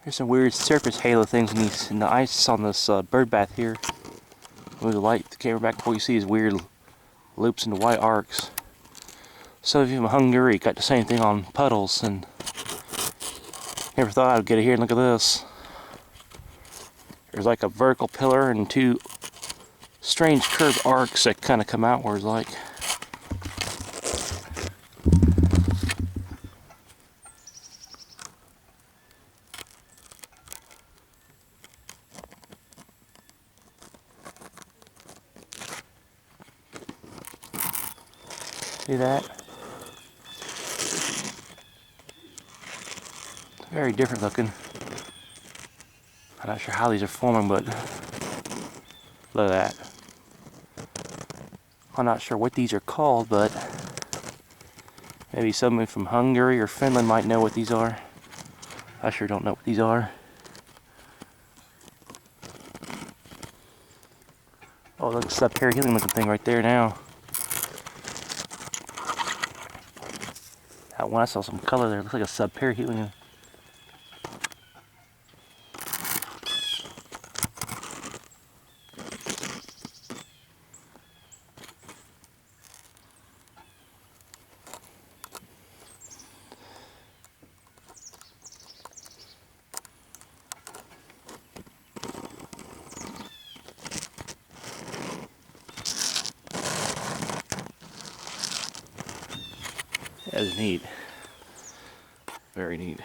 There's some weird surface halo things in the ice on this bird bath here. Move the light, the camera back, what you see is weird loops into white arcs. So if you're from Hungary, got the same thing on puddles, and never thought I'd get it here and look at this. There's like a vertical pillar and two strange curved arcs that kind of come outwards like. See that? Very different looking. I'm not sure how these are forming, but look at that. I'm not sure what these are called, but maybe someone from Hungary or Finland might know what these are. I sure don't know what these are. Oh, look, sub-parahealing looking thing right there now. That one, I saw some color there. It looks like a sub-parahealing. That is neat. Very neat.